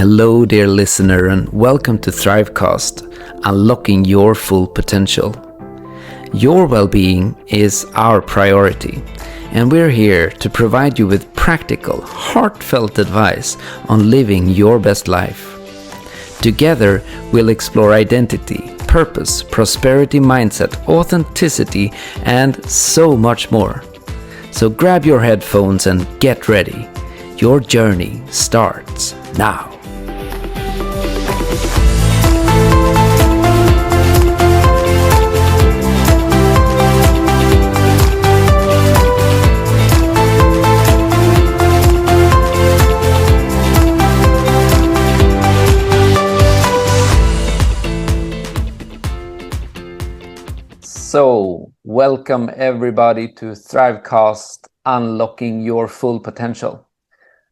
Hello, dear listener, and welcome to Thrivecast, unlocking your full potential. Your well-being is our priority, and we're here to provide you with practical, heartfelt advice on living your best life. Together, we'll explore identity, purpose, prosperity mindset, authenticity, and so much more. So grab your headphones and get ready. Your journey starts now. So, welcome everybody to Thrivecast, Unlocking Your Full Potential.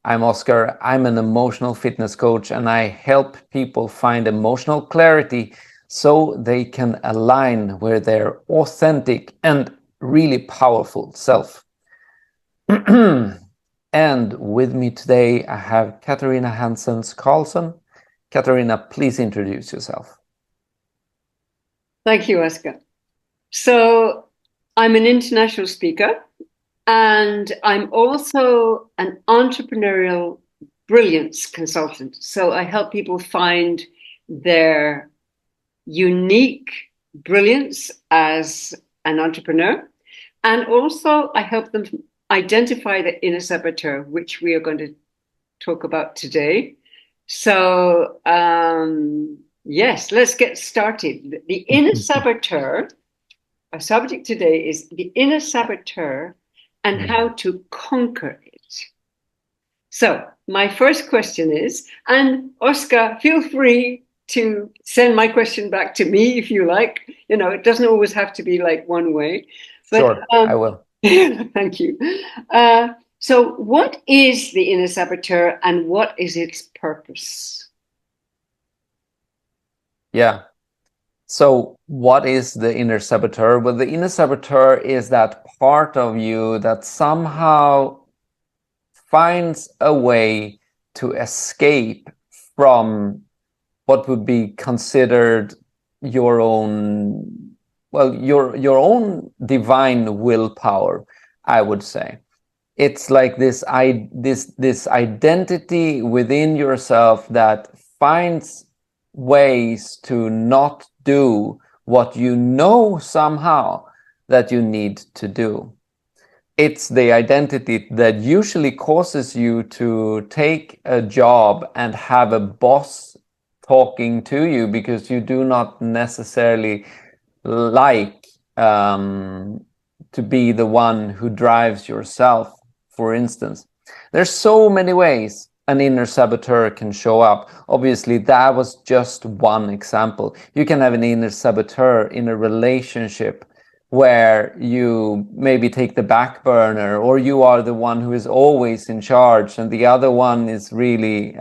I'm Oscar, I'm an emotional fitness coach, and I help people find emotional clarity so they can align with their authentic and really powerful self. And with me today, I have Katarina Hanssens Carlsson. Katarina, please introduce yourself. Thank you, Oscar. So I'm an international speaker, and I'm also an entrepreneurial brilliance consultant. So I help people find their unique brilliance as an entrepreneur. And also I help them identify the inner saboteur, which we are going to talk about today. So yes, let's get started. The inner saboteur. Our subject today is the inner saboteur and how to conquer it. So my first question is, and Oscar, feel free to send my question back to me if you like. You know, it doesn't always have to be like one way. But, sure, I will. Thank you. So what is the inner saboteur and what is its purpose? Yeah. So what is the inner saboteur? Well, the inner saboteur is that part of you that somehow finds a way to escape from what would be considered your own, well, your own divine willpower, I would say. It's like this identity within yourself that finds ways to not do what you know somehow that you need to do. It's the identity that usually causes you to take a job and have a boss talking to you because you do not necessarily like to be the one who drives yourself, for instance. There's so many ways an inner saboteur can show up. Obviously, that was just one example. You can have an inner saboteur in a relationship where you maybe take the back burner, or you are the one who is always in charge and the other one is really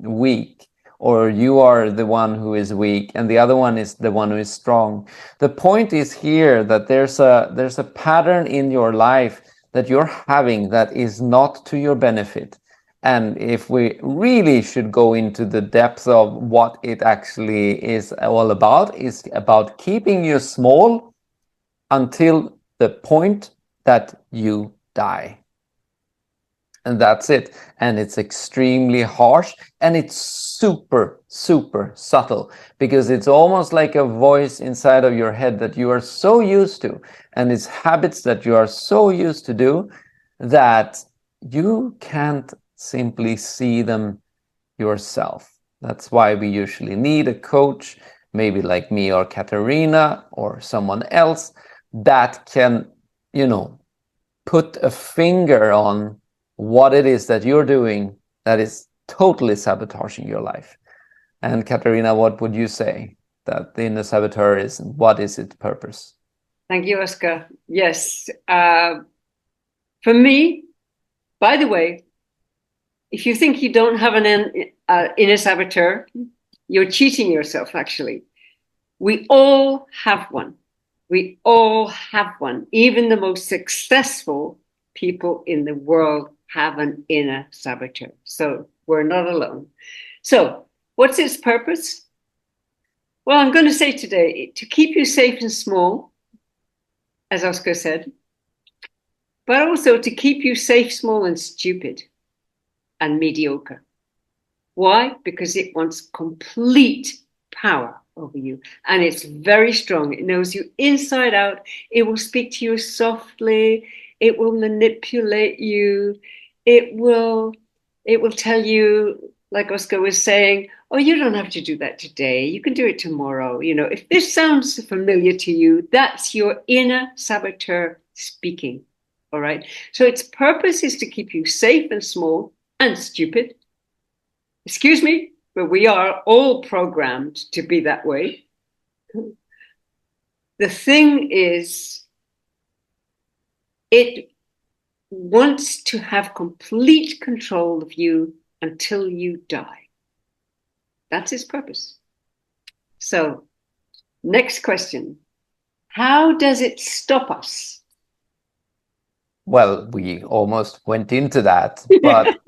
weak, or you are the one who is weak and the other one is the one who is strong. The point is here that there's a pattern in your life that you're having that is not to your benefit. And if we really should go into the depth of what it actually is all about, is about keeping you small until the point that you die. And that's it. And it's extremely harsh and it's super, super subtle because it's almost like a voice inside of your head that you are so used to, and it's habits that you are so used to do that you can't simply see them yourself. That's why we usually need a coach, maybe like me or Katarina or someone else that can, put a finger on what it is that you're doing that is totally sabotaging your life. And Katarina, what would you say that the inner saboteur is, and what is its purpose? Thank you, Oscar. Yes. For me, by the way, if you think you don't have an inner saboteur, you're cheating yourself, actually. We all have one. We all have one. Even the most successful people in the world have an inner saboteur. So we're not alone. So, what's its purpose? Well, I'm going to say today to keep you safe and small, as Oscar said, but also to keep you safe, small, and stupid and mediocre. Why? Because it wants complete power over you. And it's very strong. It knows you inside out. It will speak to you softly. It will manipulate you. It will tell you, like Oscar was saying, oh, you don't have to do that today. You can do it tomorrow. You know, if this sounds familiar to you, that's your inner saboteur speaking. All right. So its purpose is to keep you safe and small and stupid. Excuse me, but we are all programmed to be that way. The thing is, it wants to have complete control of you until you die. That's its purpose. So, next question. How does it stop us? Well, we almost went into that, but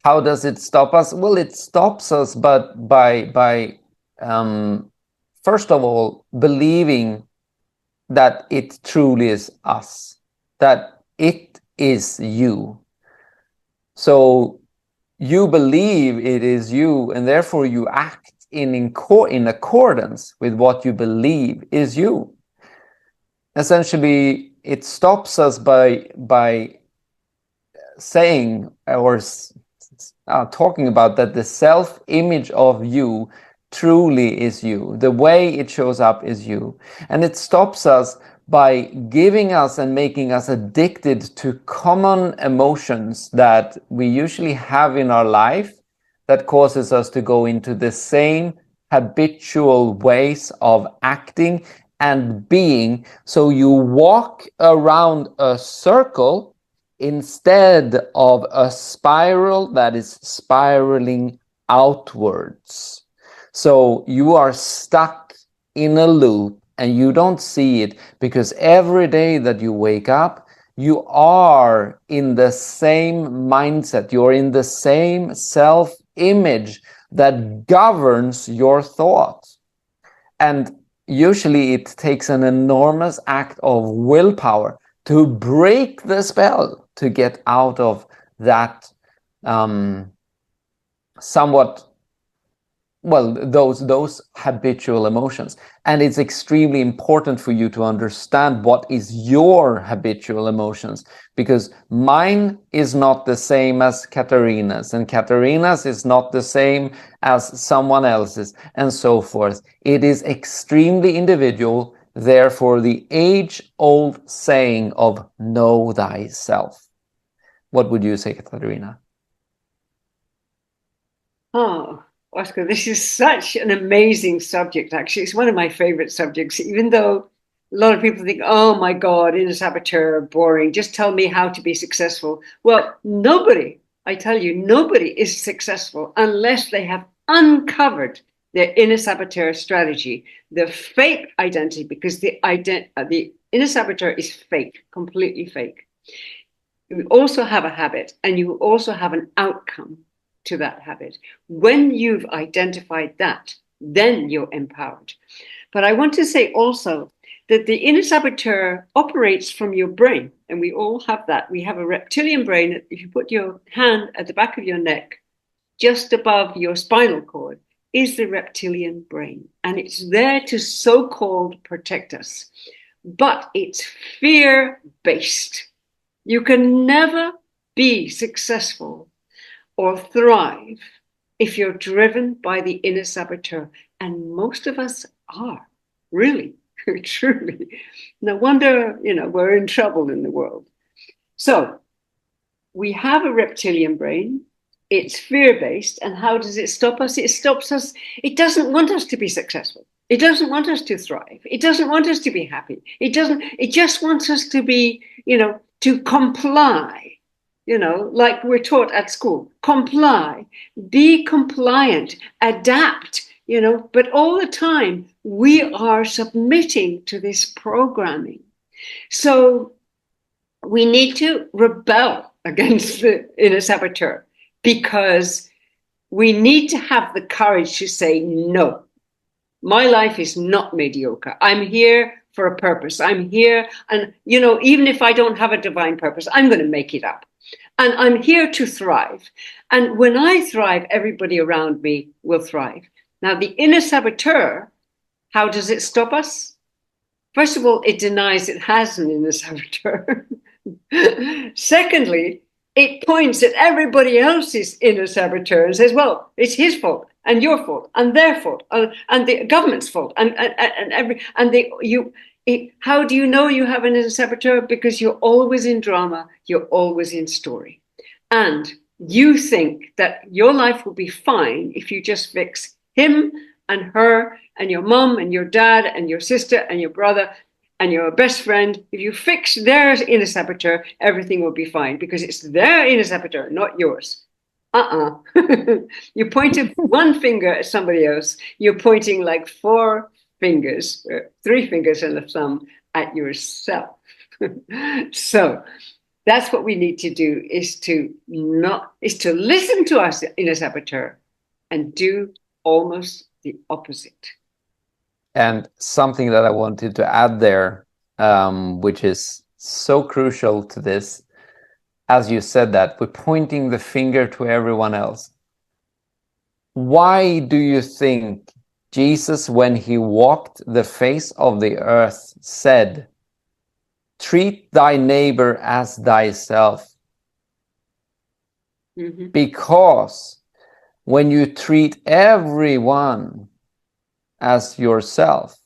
how does it stop us? Well, it stops us, but by first of all, believing that it truly is us, that it is you. So you believe it is you, and therefore you act in accordance with what you believe is you. Essentially, it stops us by saying or talking about that the self-image of you truly is you. The way it shows up is you. And it stops us by giving us and making us addicted to common emotions that we usually have in our life that causes us to go into the same habitual ways of acting and being. So you walk around a circle instead of a spiral that is spiraling outwards. So you are stuck in a loop and you don't see it because every day that you wake up, you are in the same mindset. You're in the same self-image that governs your thoughts. And usually it takes an enormous act of willpower to break the spell, to get out of that somewhat, well, those habitual emotions. And it's extremely important for you to understand what is your habitual emotions, because mine is not the same as Katarina's, and Katarina's is not the same as someone else's, and so forth. It is extremely individual. Therefore, the age-old saying of know thyself. What would you say, Katarina? Oh, Oscar, this is such an amazing subject, actually. It's one of my favorite subjects, even though a lot of people think, oh my God, inner saboteur, boring. Just tell me how to be successful. Well, nobody, I tell you, nobody is successful unless they have uncovered their inner saboteur strategy, the fake identity, because the inner saboteur is fake, completely fake. You also have a habit and you also have an outcome to that habit. When you've identified that, then you're empowered. But I want to say also that the inner saboteur operates from your brain, and we all have that. We have a reptilian brain. If you put your hand at the back of your neck, just above your spinal cord, is the reptilian brain. And it's there to so-called protect us. But it's fear-based. You can never be successful or thrive if you're driven by the inner saboteur. And most of us are, really, truly. No wonder, we're in trouble in the world. So we have a reptilian brain. It's fear-based. And how does it stop us? It stops us. It doesn't want us to be successful. It doesn't want us to thrive. It doesn't want us to be happy. It just wants us to be, to comply. Like we're taught at school, comply, be compliant, adapt, but all the time we are submitting to this programming. So we need to rebel against the inner saboteur because we need to have the courage to say, no, my life is not mediocre. I'm here for a purpose. I'm here. And, even if I don't have a divine purpose, I'm going to make it up. And I'm here to thrive. And when I thrive, everybody around me will thrive. Now, the inner saboteur, how does it stop us? First of all, it denies it has an inner saboteur. Secondly, it points at everybody else's inner saboteur and says, well, it's his fault and your fault and their fault and the government's fault how do you know you have an inner saboteur? Because you're always in drama, you're always in story. And you think that your life will be fine if you just fix him and her and your mom and your dad and your sister and your brother and your best friend. If you fix their inner saboteur, everything will be fine because it's their inner saboteur, not yours. You pointed one finger at somebody else. You're pointing like 4 fingers, 3 fingers and a thumb at yourself. So that's what we need to do, is to listen to our inner saboteur and do almost the opposite. And something that I wanted to add there, which is so crucial to this, as you said that, we're pointing the finger to everyone else. Why do you think Jesus, when he walked the face of the earth, said, treat thy neighbor as thyself? Mm-hmm. Because when you treat everyone as yourself,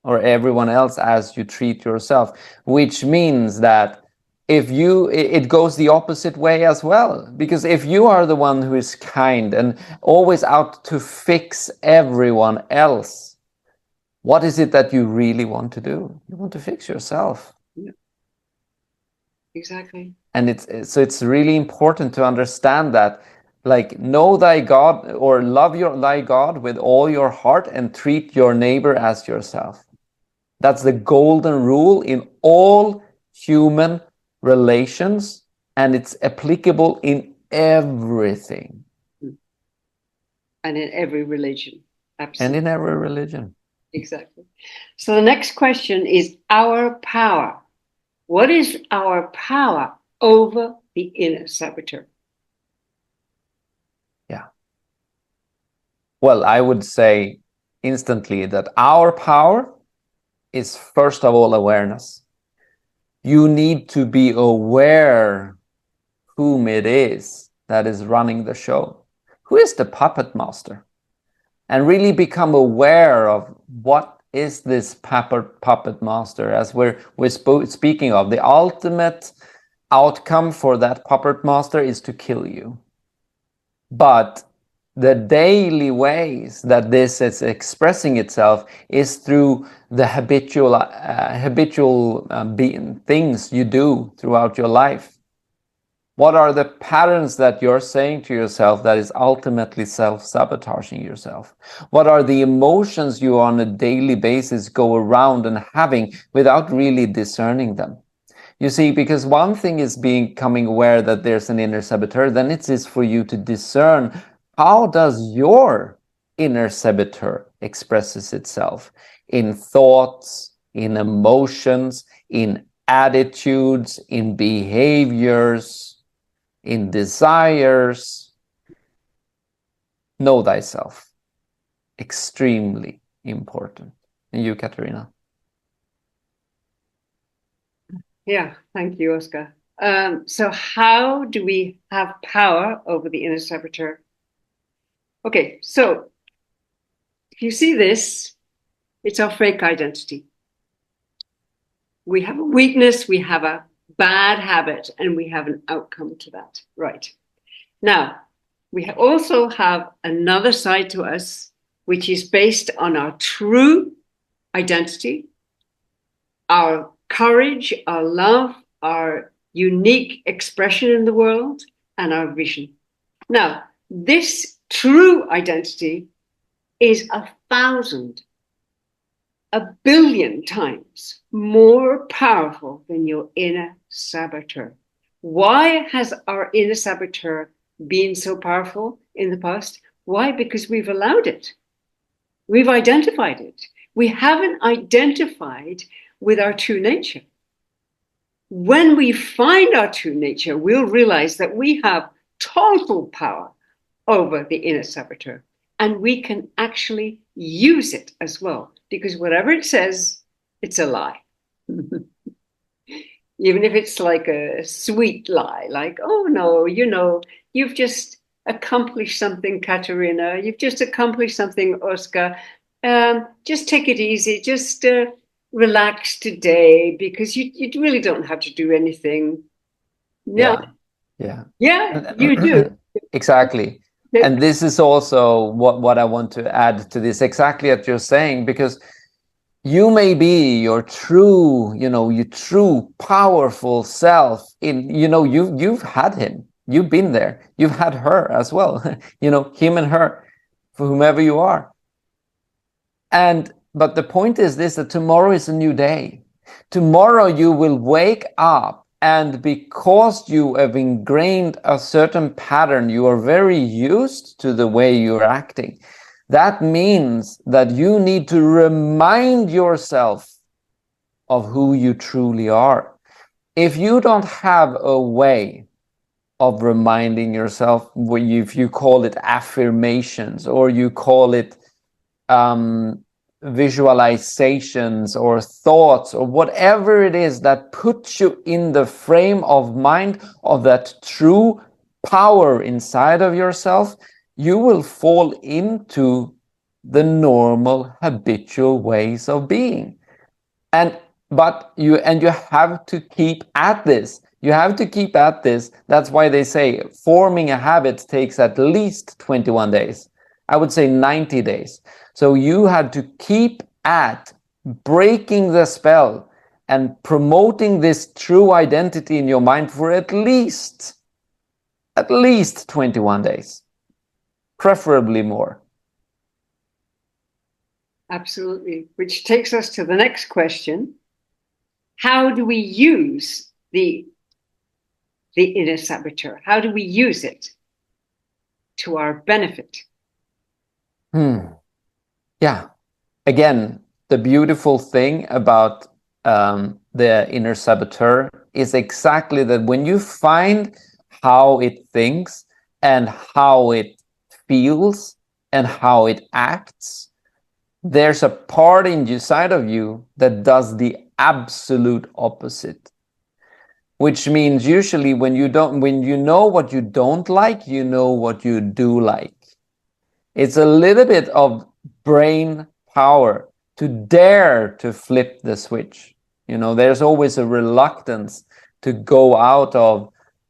or everyone else as you treat yourself, which means that it goes the opposite way as well. Because if you are the one who is kind and always out to fix everyone else, what is it that you really want to do? You want to fix yourself. Yeah. Exactly. And it's really important to understand that, like, know thy God, or love thy God with all your heart and treat your neighbor as yourself. That's the golden rule in all human relations, and it's applicable in everything. And in every religion. Absolutely. And in every religion. Exactly. So the next question is our power. What is our power over the inner saboteur? Yeah. Well, I would say instantly that our power is, first of all, awareness. You need to be aware whom it is that is running the show. Who is the puppet master? And really become aware of what is this puppet master, as we're speaking of. The ultimate outcome for that puppet master is to kill you. But the daily ways that this is expressing itself is through the habitual things you do throughout your life. What are the patterns that you're saying to yourself that is ultimately self-sabotaging yourself? What are the emotions you on a daily basis go around and having without really discerning them? You see, because one thing is becoming aware that there's an inner saboteur, then it is for you to discern, how does your inner saboteur expresses itself in thoughts, in emotions, in attitudes, in behaviors, in desires? Know thyself. Extremely important. And you, Katarina? Yeah, thank you, Oscar. So how do we have power over the inner saboteur? Okay, so if you see this, it's our fake identity. We have a weakness, we have a bad habit, and we have an outcome to that. Right. Now, we also have another side to us, which is based on our true identity, our courage, our love, our unique expression in the world, and our vision. Now, this true identity is 1,000, 1 billion times more powerful than your inner saboteur. Why has our inner saboteur been so powerful in the past. Why? Because we've allowed it. We've identified it. We haven't identified with our true nature. When we find our true nature, we'll realize that we have total power over the inner saboteur, and we can actually use it as well, because whatever it says, it's a lie. Even if it's like a sweet lie, like, oh no, you've just accomplished something, Katarina. You've just accomplished something, Oscar. Just take it easy. Just relax today, because you really don't have to do anything. No. Yeah, you do. Exactly. And this is also what I want to add to this, exactly what you're saying, because you may be your true, your true powerful self you've had him, you've been there, you've had her as well, him and her, for whomever you are. But the point is this, that tomorrow is a new day. Tomorrow you will wake up, and because you have ingrained a certain pattern, you are very used to the way you're acting. That means that you need to remind yourself of who you truly are. If you don't have a way of reminding yourself, if you call it affirmations, or you call it visualizations or thoughts, or whatever it is that puts you in the frame of mind of that true power inside of yourself, you will fall into the normal habitual ways of being. But you have to keep at this. You have to keep at this. That's why they say forming a habit takes at least 21 days. I would say 90 days. So you had to keep at breaking the spell and promoting this true identity in your mind for at least 21 days. Preferably more. Absolutely. Which takes us to the next question. How do we use the inner saboteur? How do we use it to our benefit? Yeah. Again, the beautiful thing about the inner saboteur is exactly that when you find how it thinks and how it feels and how it acts, there's a part inside of you that does the absolute opposite. Which means usually when you know what you don't like, you know what you do like. It's a little bit of brain power to dare to flip the switch. There's always a reluctance to go out of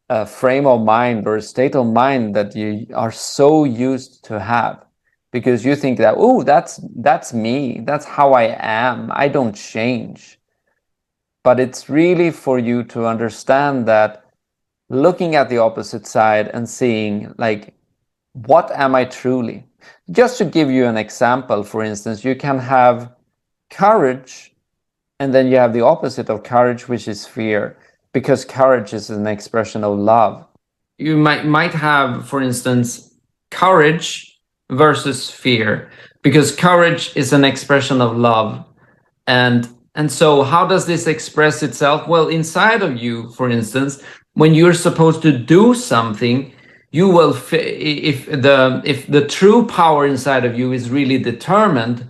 a frame of mind or a state of mind that you are so used to have, because you think that, oh, that's me, that's how I am, I don't change. But it's really for you to understand that, looking at the opposite side and seeing, like, what am I truly? Just to give you an example, for instance, you can have courage, and then you have the opposite of courage, which is fear, because courage is an expression of love. You might have, for instance, courage versus fear, because courage is an expression of love. And so how does this express itself? Well, inside of you, for instance, when you're supposed to do something, you will, if the true power inside of you is really determined,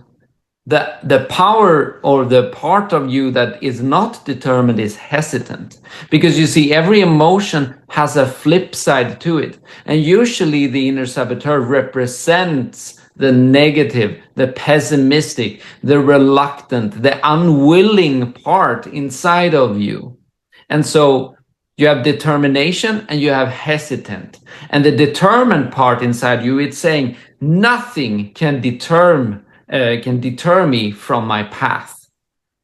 the power or the part of you that is not determined is hesitant. Because you see, every emotion has a flip side to it. And usually the inner saboteur represents the negative, the pessimistic, the reluctant, the unwilling part inside of you. And so you have determination and you have hesitant. And the determined part inside you, it's saying, nothing can deter me from my path.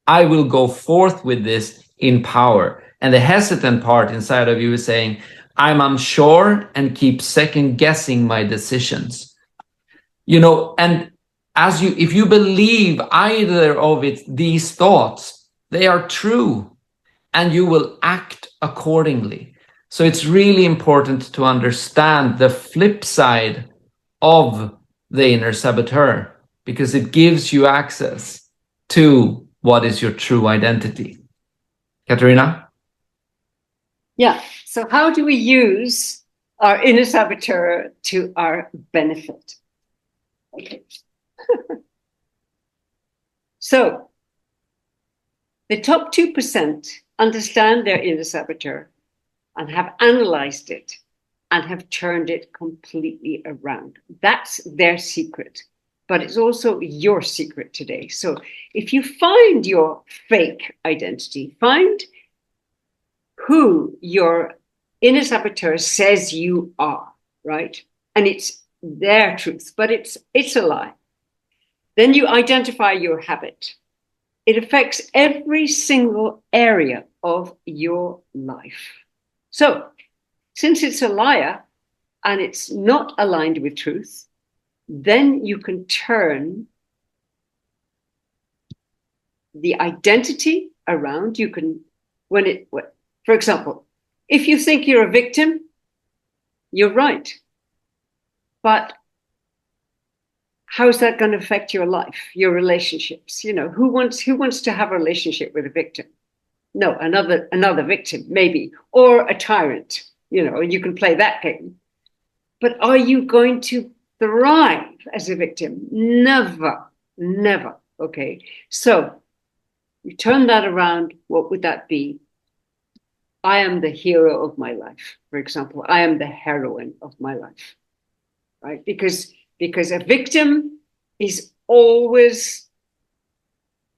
I will go forth with this in power. And the hesitant part inside of you is saying, I'm unsure and keep second guessing my decisions. And if you believe either of these thoughts, they are true, and you will act accordingly. So it's really important to understand the flip side of the inner saboteur, because it gives you access to what is your true identity. Katarina? Yeah. So how do we use our inner saboteur to our benefit? Okay. So the top 2% understand their inner saboteur and have analyzed it and have turned it completely around. That's their secret, but it's also your secret today. So if you find your fake identity, find who your inner saboteur says you are, right? And it's their truth, but it's a lie. Then you identify your habit. It affects every single area of your life. So, since it's a liar and it's not aligned with truth, then you can turn the identity around. You can, for example, if you think you're a victim, you're right. But how's that going to affect your life, your relationships? You know, who wants to have a relationship with a victim? No, another victim, maybe, or a tyrant, you know, you can play that game. But are you going to thrive as a victim? Never, never. Okay. So you turn that around, what would that be? I am the hero of my life, for example. I am the heroine of my life, right? Because a victim is always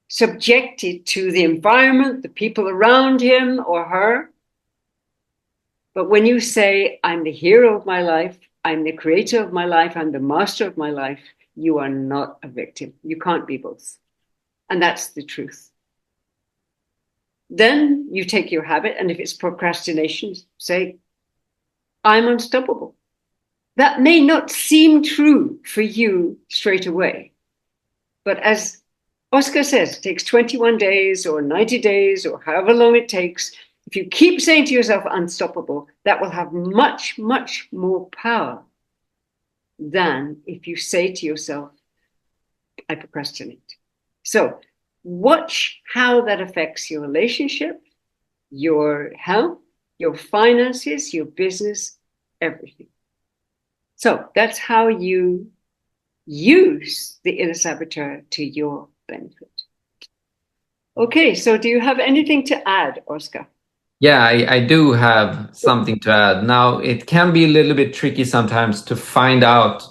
subjected to the environment, the people around him or her. But when you say, I'm the hero of my life, I'm the creator of my life, I'm the master of my life, you are not a victim. You can't be both. And that's the truth. Then you take your habit, and if it's procrastination, say, I'm unstoppable. That may not seem true for you straight away. But as Oscar says, it takes 21 days or 90 days or however long it takes. If you keep saying to yourself, unstoppable, that will have much, much more power than if you say to yourself, I procrastinate. So watch how that affects your relationship, your health, your finances, your business, everything. So that's how you use the inner saboteur to your benefit. Okay, so do you have anything to add, Oscar? Yeah, I do have something to add. Now, it can be a little bit tricky sometimes to find out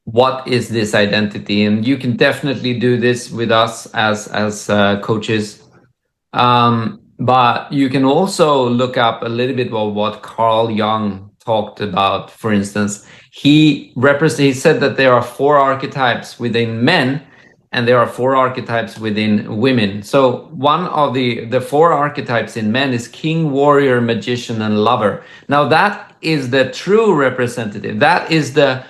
what is this identity, and you can definitely do this with us as coaches. But you can also look up a little bit of what Carl Jung talked about. For instance, he said that there are 4 archetypes within men, and there are 4 archetypes within women. So one of the 4 archetypes in men is king, warrior, magician, and lover. Now that is the true representative. That is the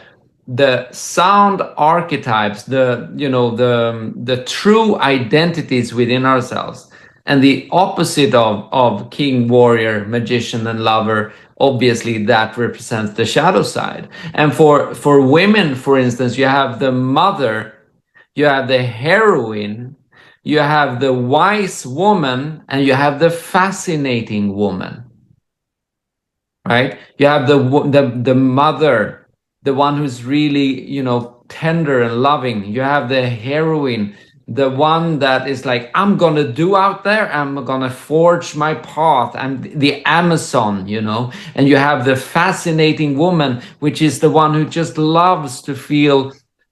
sound archetypes, the true identities within ourselves. And the opposite of king, warrior, magician, and lover, obviously that represents the shadow side. And for women, for instance, you have the mother, you have the heroine, you have the wise woman, and you have the fascinating woman. Right? You have the mother, the one who's really, tender and loving. You have the heroine, the one that is like, I'm gonna do out there, I'm gonna forge my path. I'm the Amazon, and you have the fascinating woman, which is the one who just loves to feel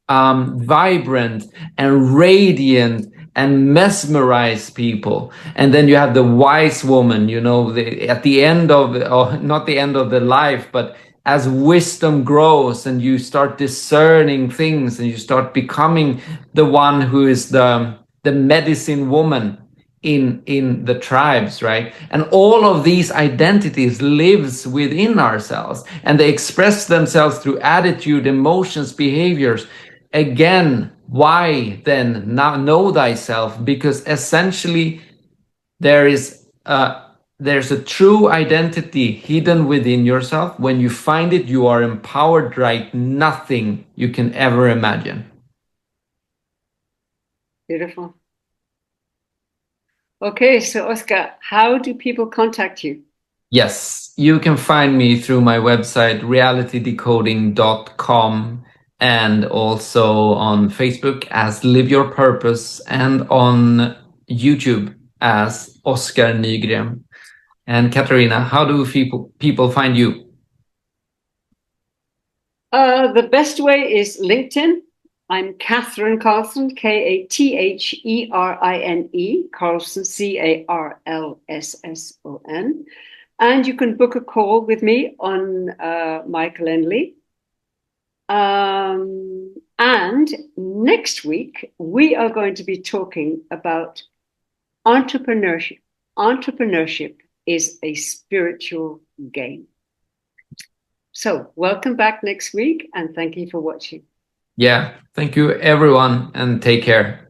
vibrant and radiant and mesmerize people. And then you have the wise woman, at the end of not the end of the life, but as wisdom grows and you start discerning things and you start becoming the one who is the medicine woman in the tribes, right? And all of these identities lives within ourselves, and they express themselves through attitude, emotions, behaviors. Again, why then now know thyself? Because essentially there is there's a true identity hidden within yourself. When you find it, you are empowered like nothing you can ever imagine. Beautiful. Okay, so Oscar, how do people contact you? Yes, you can find me through my website, realitydecoding.com, and also on Facebook as Live Your Purpose, and on YouTube as Oscar Nygren. And Katarina, how do people find you? The best way is LinkedIn. I'm Catherine Carlsson, Katherine, Carlsson, Carlsson. And you can book a call with me on my Calendly. And next week, we are going to be talking about entrepreneurship. Entrepreneurship is a spiritual game. So welcome back next week, and thank you for watching. Yeah, thank you everyone, and take care.